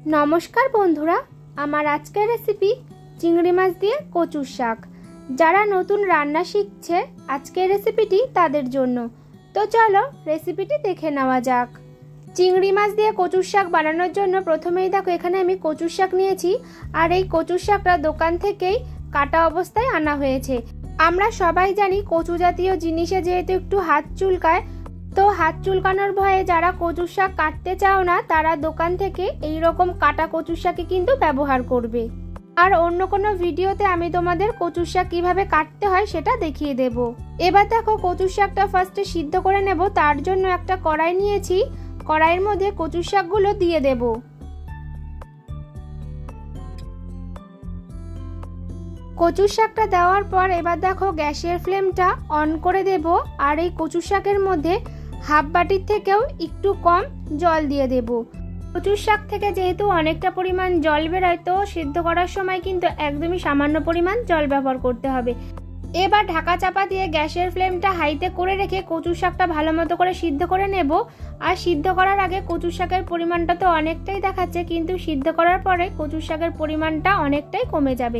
नमस्कार बंधुरा आमार आजकेर रेसिपि चिंगड़ी माछ दिए कचुर शाक। जारा नतून रान्ना शिखछे आजकेर रेसिपिटी तादेर जोन्नो। तो चलो रेसिपिटी देखे नेওয়া যাক। चिंगड़ी माछ दिए कचुर शाक बानानोर जोन्नो प्रथमेई देखो एखाने आमि कचुर शाक नियेछि और এই कचुर शाकटा दोकान থেকেই काटा अवस्थाय आना हयेछे। आमरा सबाई जानी कचु जातीय जिनिसे जेहेतु एकटु हाथ चुलकाय, तो हाथ चुलकानोर भये जारा कचुर शाक काटते चाओ ना तारा दोकान थेके एई रकम काटा कचुर शाकই किन्तु व्यवहार करबे। আর অন্য কোনো ভিডিওতে আমি তোমাদের কচুর শাক কিভাবে কাটতে হয় সেটা দেখিয়ে দেব। এবার দেখো কচুর শাকটা ফার্স্টে সিদ্ধ করে নেব। তার জন্য একটা কড়াই নিয়েছি, কড়াইয়ের মধ্যে কচুর শাকগুলো দিয়ে দেব। কচুর শাকটা দেওয়ার পর এবার দেখো গ্যাসের ফ্লেমটা অন করে দেব আর এই কচুর শাকের মধ্যে হাফ বাটির থেকেও একটু কম জল দিয়ে দেব। কচুর শাক থেকে যেহেতু অনেকটা পরিমাণ জল বেরোয় তো সিদ্ধ করার সময় কিন্তু একদমই সামান্য পরিমাণ জল ব্যবহার করতে হবে। এবার ঢাকা চাপা দিয়ে গ্যাসের ফ্লেমটা হাইতে করে রেখে কচুর শাকটা ভালোমতো করে সিদ্ধ করে নেব। আর সিদ্ধ করার আগে কচুর শাকের পরিমাণটা তো অনেকটাই দেখাচ্ছে, কিন্তু সিদ্ধ করার পরে কচুর শাকের পরিমাণটা অনেকটাই কমে যাবে।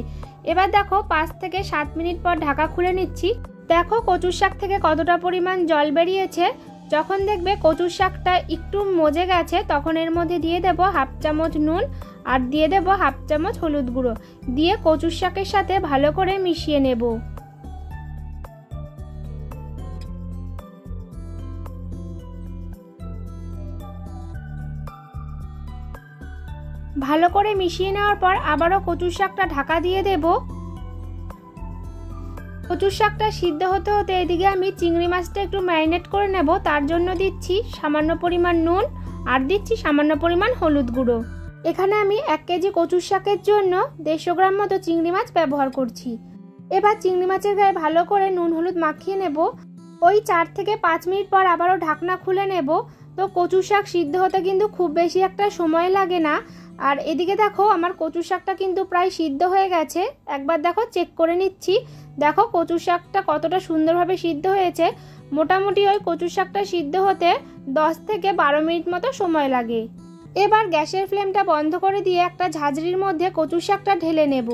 এবার দেখো 5 থেকে 7 মিনিট পর ঢাকা খুলে নিচ্ছি। দেখো কচুর শাক থেকে কতটা পরিমাণ জল বেরিয়েছে। যখন দেখবে কচুর শাকটা একটু মজে গেছে তখন এর মধ্যে দিয়ে দেব হাফ চামচ নুন আর দিয়ে দেব হাফ চামচ হলুদ গুঁড়ো, দিয়ে কচুর শাকের সাথে ভালো করে মিশিয়ে নেব। ভালো করে মিশিয়ে নেওয়ার পর আবারও কচুর শাকটা ঢাকা দিয়ে দেব। কচুর শাকটা সিদ্ধ হতে হতে এদিকে আমি চিংড়ি মাছটা একটু ম্যারিনেট করে নেব। তার জন্য দিচ্ছি সামান্য পরিমাণ নুন আর দিচ্ছি সামান্য পরিমাণ হলুদ গুঁড়ো। এখানে আমি 1 কেজি কচুর শাকের জন্য 150 গ্রাম মতো চিংড়ি মাছ ব্যবহার করছি। এবার চিংড়ি মাছের গায়ে ভালো করে নুন হলুদ মাখিয়ে নেব। ওই 4 থেকে 5 মিনিট পর আবারও ঢাকনা খুলে নেব। তো কচুর শাক সিদ্ধ হতে কিন্তু খুব বেশি একটা সময় লাগে না। আর এদিকে দেখো আমার কচুর শাকটা কিন্তু প্রায় সিদ্ধ হয়ে গেছে। একবার দেখো চেক করে নিচ্ছি। দেখো কচুর শাকটা কতটা সুন্দরভাবে সিদ্ধ হয়েছে। মোটামুটি ওই কচুর শাকটা সিদ্ধ হতে 10 থেকে 12 মিনিট মতো সময় লাগে। এবার গ্যাসের ফ্লেমটা বন্ধ করে দিয়ে একটা ঝাঁঝরির মধ্যে কচুর শাকটা ঢেলে নেব।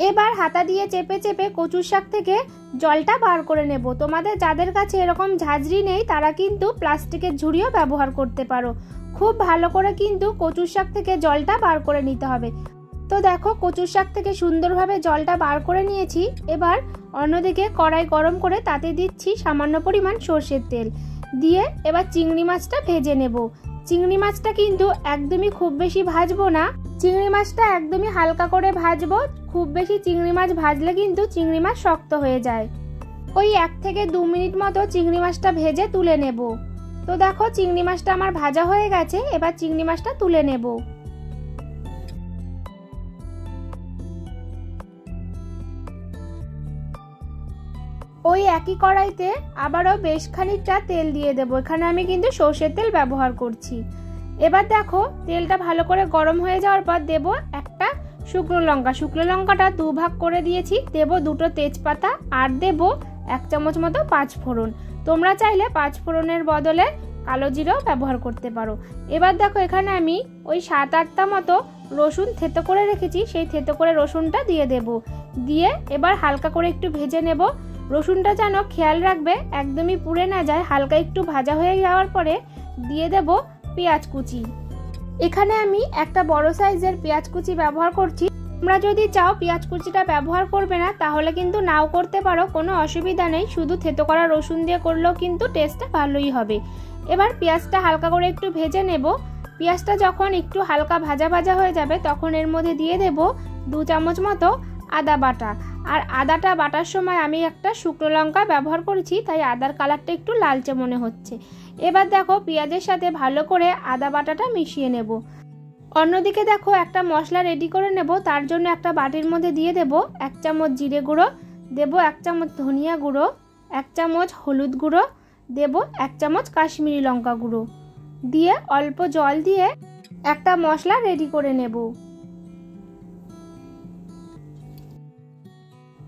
এবার হাতা দিয়ে চেপে চেপে কচুর শাক থেকে জলটা বার করে নেব। তোমাদের যাদের কাছে এরকম ঝাঁঝরি নেই তারা কিন্তু প্লাস্টিকের ঝুড়িও ব্যবহার করতে পারো। খুব ভালো করে কিন্তু কচুর শাক থেকে জলটা বার করে নিতে হবে। তো দেখো কচুর শাক থেকে সুন্দরভাবে জলটা বার করে নিয়েছি। এবার অন্যদিকে কড়াই গরম করে তাতে দিচ্ছি সামান্য পরিমাণ সরষের তেল, দিয়ে এবার চিংড়ি মাছটা ভেজে নেব। চিংড়ি মাছটা কিন্তু একদমই খুব বেশি ভাজবো না, চিংড়ি মাছটা একদমই হালকা করে ভাজবো। খুব বেশি চিংড়ি মাছ ভাজলে কিন্তু চিংড়ি মাছ শক্ত হয়ে যায়। ওই 1 থেকে 2 মিনিট মতো চিংড়ি মাছটা ভেজে তুলে নেব। তো দেখো চিংড়ি মাছটা আমার ভাজা হয়ে গেছে। এবার চিংড়ি মাছটা তুলে নেব। ওই একই কড়াইতে আবারও বেশ খানিকটা তেল দিয়ে দেব। এখানে আমি কিন্তু সরষের তেল ব্যবহার করছি। এবার দেখো তেলটা ভালো করে গরম হয়ে যাওয়ার পর দেব একটা শুকনো লঙ্কা। শুকনো লঙ্কাটা 2 ভাগ করে দিয়েছি। দেব 2টো তেজপাতা আর দেব 1 চামচ মতো 5 ফোড়ন। তোমরা চাইলে 5 ফোড়নের বদলে কালো জিরাও ব্যবহার করতে পারো। এবার দেখো এখানে আমি ওই 7-8টা মতো রসুন থেতো করে রেখেছি, সেই থেতো করে রসুনটা দিয়ে দেব। দিয়ে এবার হালকা করে একটু ভেজে নেব। রসুনটা যেন খেয়াল রাখবে একদমই পুড়ে না যায়। হালকা একটু ভাজা হয়ে যাওয়ার পরে দিয়ে দেব পেঁয়াজ কুচি। এখানে আমি একটা বড় সাইজের পেঁয়াজ কুচি ব্যবহার করছি। তোমরা যদি চাও পেঁয়াজ কুচিটা ব্যবহার করবে না তাহলে কিন্তু নাও করতে পারো, কোনো অসুবিধা নেই। শুধু থেতো করা রসুন দিয়ে করলেও কিন্তু টেস্টটা ভালোই হবে। এবার পেঁয়াজটা হালকা করে একটু ভেজে নেব। পেঁয়াজটা যখন একটু হালকা ভাজা ভাজা হয়ে যাবে তখন এর মধ্যে দিয়ে দেব 2 চামচ মতো আদা বাটা। আর আদাটা বাটার সময় আমি একটা শুকনো লঙ্কা ব্যবহার করেছি, তাই আদার কালারটা একটু লালচে মনে হচ্ছে। এবার দেখো পেঁয়াজের সাথে ভালো করে আদা বাটাটা মিশিয়ে নেব। অন্যদিকে দেখো একটা মশলা রেডি করে নেব। তার জন্য একটা বাটির মধ্যে দিয়ে দেব 1 চামচ জিরে গুঁড়ো, দেব 1 চামচ ধনিয়া গুঁড়ো, 1 চামচ হলুদ গুঁড়ো, দেব 1 চামচ কাশ্মীরি লঙ্কা গুঁড়ো, দিয়ে অল্প জল দিয়ে একটা মশলা রেডি করে নেব।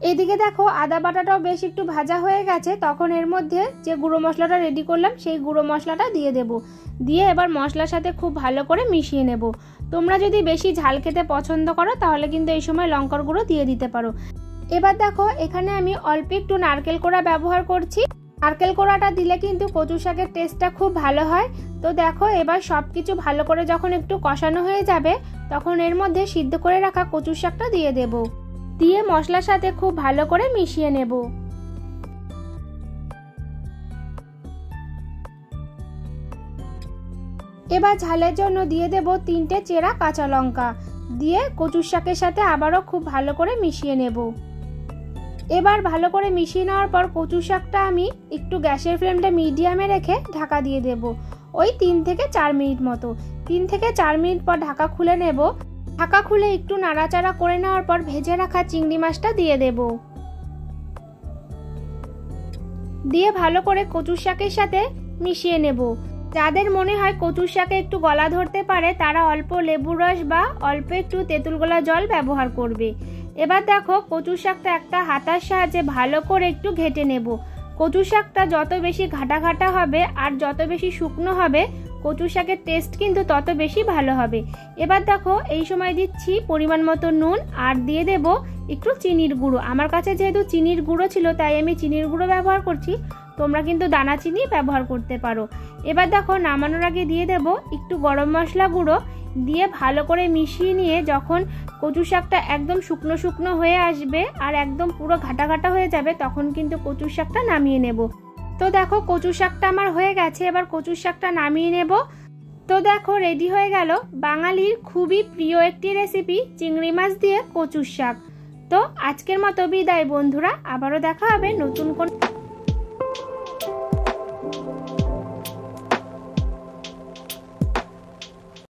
এদিকে দেখো আদা বাটাটাও বেশ একটু ভাজা হয়ে গেছে, তখন এর মধ্যে যে গুঁড়ো মশলাটা রেডি করলাম সেই গুঁড়ো মশলাটা দিয়ে দেব। দিয়ে এবার মশলার সাথে খুব ভালো করে মিশিয়ে নেব। তোমরা যদি বেশি ঝাল খেতে পছন্দ করো তাহলে কিন্তু এই সময় লঙ্কার গুঁড়ো দিয়ে দিতে পারো। এবার দেখো এখানে আমি অল্প একটু নারকেল কোড়া ব্যবহার করছি। নারকেল কোড়াটা দিলে কিন্তু কচু শাকের টেস্টটা খুব ভালো হয়। তো দেখো এবার সব কিছু ভালো করে যখন একটু কষানো হয়ে যাবে তখন এর মধ্যে সিদ্ধ করে রাখা কচু শাকটা দিয়ে দেব। দিয়ে মশলার সাথে খুব ভালো করে মিশিয়ে নেব। এবার ঝালের জন্য দিয়ে দেব 3টে চেরা কাঁচা লঙ্কা। দিয়ে কচুর শাকের সাথে আবারও খুব ভালো করে মিশিয়ে নেব। এবার ভালো করে মিশিয়ে নেওয়ার পর কচু শাকটা আমি একটু গ্যাসের ফ্লেমটা মিডিয়ামে রেখে ঢাকা দিয়ে দেব। ওই 3 থেকে 4 মিনিট মতো। 3 থেকে 4 মিনিট পর ঢাকা খুলে নেব। ঢাকা খুলে একটু নাড়াচাড়া করে নেওয়ার পর ভেজে রাখা চিংড়ি মাছটা দিয়ে দেব। দিয়ে ভালো করে কচুর শাকের সাথে মিশিয়ে নেব। যাদের মনে হয় কচুর শাকে একটু গলা ধরতে পারে তারা অল্প লেবুর রস বা অল্প একটু তেঁতুল গোলা জল ব্যবহার করবে। এবার দেখো কচুর শাকটা একটা হাতার সাহায্যে ভালো করে একটু ঘেটে নেব। কচু শাকটা যত বেশি ঘাটা ঘাটা হবে আর যত বেশি শুকনো হবে কচু শাকের টেস্ট কিন্তু তত বেশি ভালো হবে। এবার দেখো এই সময় দিচ্ছি পরিমাণ মতো নুন আর দিয়ে দেব একটু চিনির গুঁড়ো। আমার কাছে যেহেতু চিনির গুঁড়ো ছিল তাই আমি চিনির গুঁড়ো ব্যবহার করছি, তোমরা কিন্তু দানা চিনি ব্যবহার করতে পারো। এবার দেখো নামানোর আগে দিয়ে দেব একটু গরম মশলা গুঁড়ো। দিয়ে ভালো করে মিশিয়ে নিয়ে যখন কচু শাকটা একদম শুকনো শুকনো হয়ে আসবে আর একদম পুরো ঘাটা ঘাটা হয়ে যাবে তখন কিন্তু কচু শাকটা নামিয়ে নেব। তো দেখো কচু শাকটা আমার হয়ে গেছে, এবার কচু শাকটা নামিয়ে নেব। তো দেখো রেডি হয়ে গেল বাঙালির খুবই প্রিয় একটি রেসিপি চিংড়ি মাছ দিয়ে কচুর শাক। তো আজকের মতো বিদায় বন্ধুরা, আবারও দেখা হবে নতুন কোন